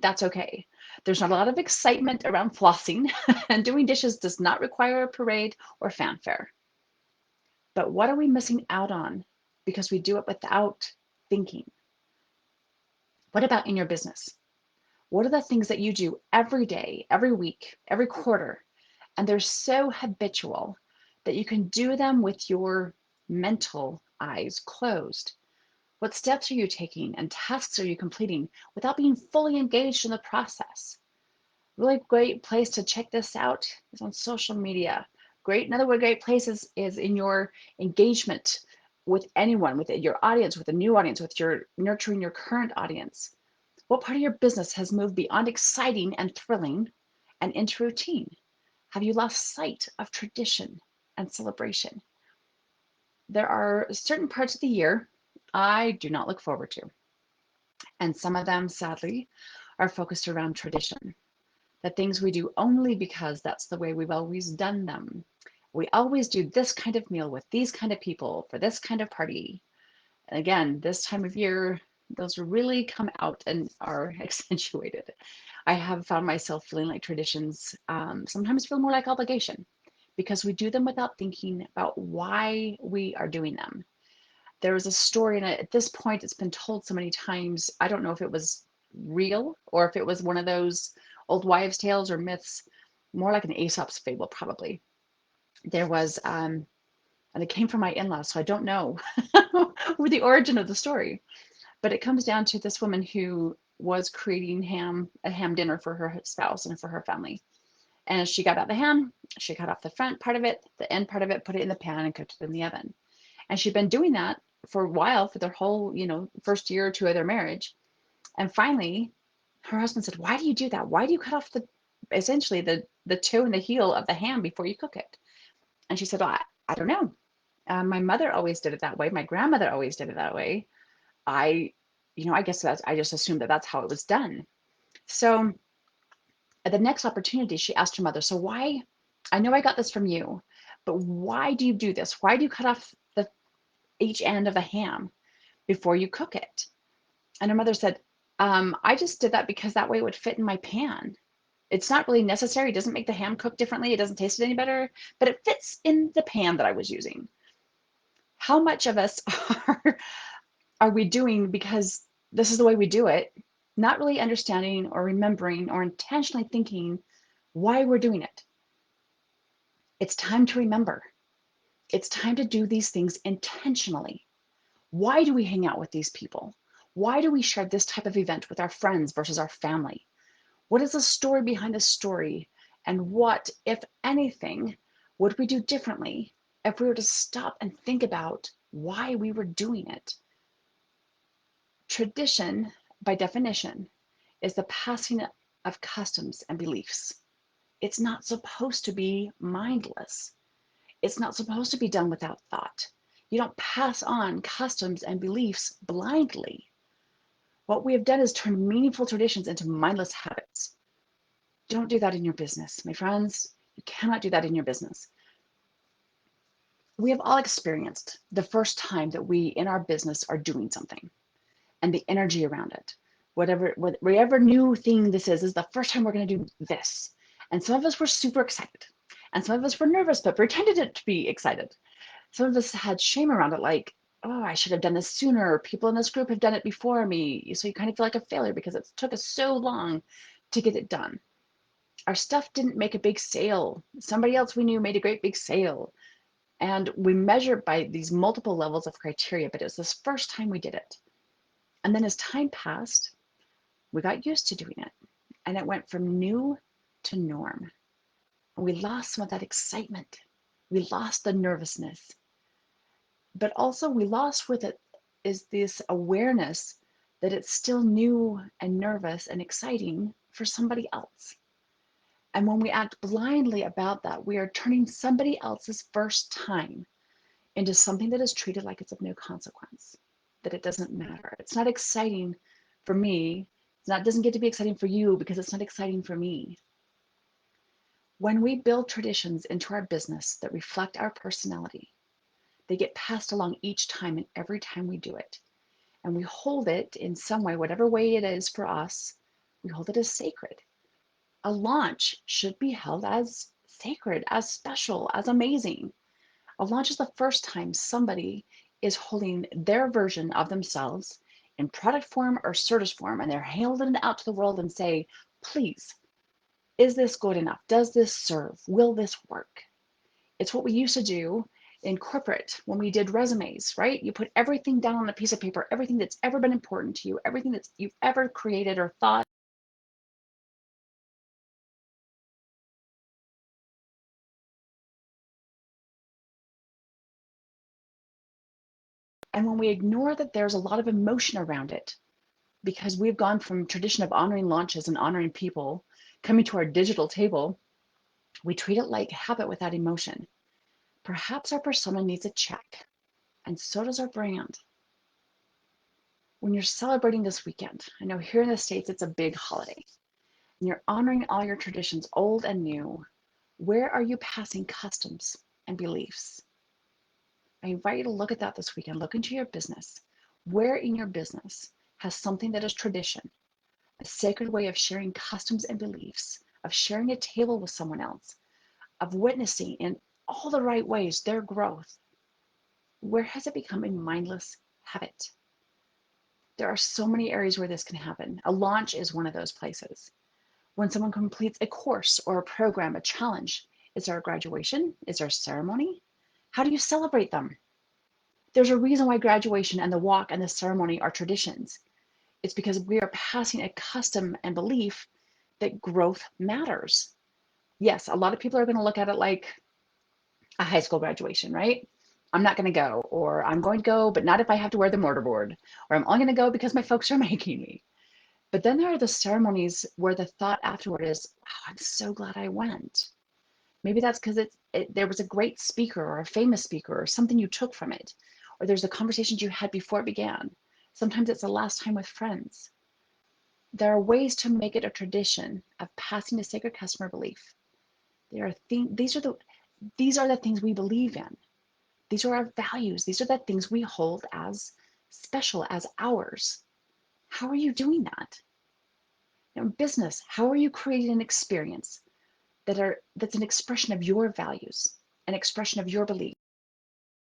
that's okay. There's not a lot of excitement around flossing, and doing dishes does not require a parade or fanfare. But what are we missing out on because we do it without thinking? What about in your business? What are the things that you do every day, every week, every quarter, and they're so habitual that you can do them with your mental eyes closed? What steps are you taking and tasks are you completing without being fully engaged in the process? Really great place to check this out is on social media. Another great place is in your engagement with anyone, with your audience, with a new audience, with your nurturing your current audience. What part of your business has moved beyond exciting and thrilling and into routine? Have you lost sight of tradition and celebration? There are certain parts of the year I do not look forward to, and some of them, sadly, are focused around tradition. The things we do only because that's the way we've always done them. We always do this kind of meal with these kind of people for this kind of party. And again, this time of year, those really come out and are accentuated. I have found myself feeling like traditions sometimes feel more like obligation because we do them without thinking about why we are doing them. There was a story, and at this point, it's been told so many times. I don't know if it was real or if it was one of those old wives' tales or myths, more like an Aesop's fable, probably. There was, and it came from my in laws, so I don't know the origin of the story, but it comes down to this woman who was creating a ham dinner for her spouse and for her family. And she got out the ham, she cut off the front part of it, the end part of it, put it in the pan and cooked it in the oven. And she'd been doing that for a while, for their whole, first year or two of their marriage. And finally, her husband said, "Why do you do that? Why do you cut off essentially the toe and the heel of the ham before you cook it?" And she said, "Well, I don't know. My mother always did it that way. My grandmother always did it that way. I, I guess I just assumed that that's how it was done." So at the next opportunity, she asked her mother, "So why, I know I got this from you, but why do you do this? Why do you cut off each end of a ham before you cook it?" And her mother said, "I just did that because that way it would fit in my pan. It's not really necessary. It doesn't make the ham cook differently. It doesn't taste any better, but it fits in the pan that I was using." How much of us are we doing because this is the way we do it, not really understanding or remembering or intentionally thinking why we're doing it? It's time to remember. It's time to do these things intentionally. Why do we hang out with these people? Why do we share this type of event with our friends versus our family? What is the story behind the story? And what, if anything, would we do differently if we were to stop and think about why we were doing it? Tradition, by definition, is the passing of customs and beliefs. It's not supposed to be mindless. It's not supposed to be done without thought. You don't pass on customs and beliefs blindly. What we have done is turn meaningful traditions into mindless habits. Don't do that in your business, my friends. You cannot do that in your business. We have all experienced the first time that we in our business are doing something and the energy around it. Whatever new thing this is the first time we're going to do this. And some of us were super excited. And some of us were nervous, but pretended it to be excited. Some of us had shame around it, like, "Oh, I should have done this sooner. People in this group have done it before me." So you kind of feel like a failure because it took us so long to get it done. Our stuff didn't make a big sale. Somebody else we knew made a great big sale. And we measured by these multiple levels of criteria, but it was this first time we did it. And then as time passed, we got used to doing it. And it went from new to norm. We lost some of that excitement. We lost the nervousness. But also we lost with it is this awareness that it's still new and nervous and exciting for somebody else. And when we act blindly about that, we are turning somebody else's first time into something that is treated like it's of no consequence, that it doesn't matter. It's not exciting for me. It doesn't get to be exciting for you because it's not exciting for me. When we build traditions into our business that reflect our personality, they get passed along each time and every time we do it. And we hold it in some way, whatever way it is for us, We hold it as sacred. A launch should be held as sacred, as special, as amazing. A launch is the first time somebody is holding their version of themselves in product form or service form, and they're holding it out to the world and say, please, is this good enough? Does this serve? Will this work? It's what we used to do in corporate when we did resumes, right? You put everything down on a piece of paper, everything that's ever been important to you, everything that you've ever created or thought. And when we ignore that there's a lot of emotion around it, because we've gone from tradition of honoring launches and honoring people coming to our digital table, we treat it like habit without emotion. Perhaps our persona needs a check, and so does our brand. When you're celebrating this weekend, I know here in the States it's a big holiday, and you're honoring all your traditions, old and new, where are you passing customs and beliefs? I invite you to look at that this weekend. Look into your business. Where in your business has something that is tradition, a sacred way of sharing customs and beliefs, of sharing a table with someone else, of witnessing in all the right ways their growth? Where has it become a mindless habit? There are so many areas where this can happen. A launch is one of those places. When someone completes a course or a program, a challenge, is there a graduation? Is there a ceremony? How do you celebrate them? There's a reason why graduation and the walk and the ceremony are traditions. It's because we are passing a custom and belief that growth matters. Yes, a lot of people are going to look at it like a high school graduation, right? I'm not going to go, or I'm going to go, but not if I have to wear the mortarboard, or I'm only going to go because my folks are making me. But then there are the ceremonies where the thought afterward is, wow, I'm so glad I went. Maybe that's because there was a great speaker or a famous speaker or something you took from it, or there's the conversations you had before it began. Sometimes it's the last time with friends. There are ways to make it a tradition of passing a sacred customer belief. There are these are the things we believe in. These are our values. These are the things we hold as special, as ours. How are you doing that? In business, how are you creating an experience that's an expression of your values, an expression of your beliefs?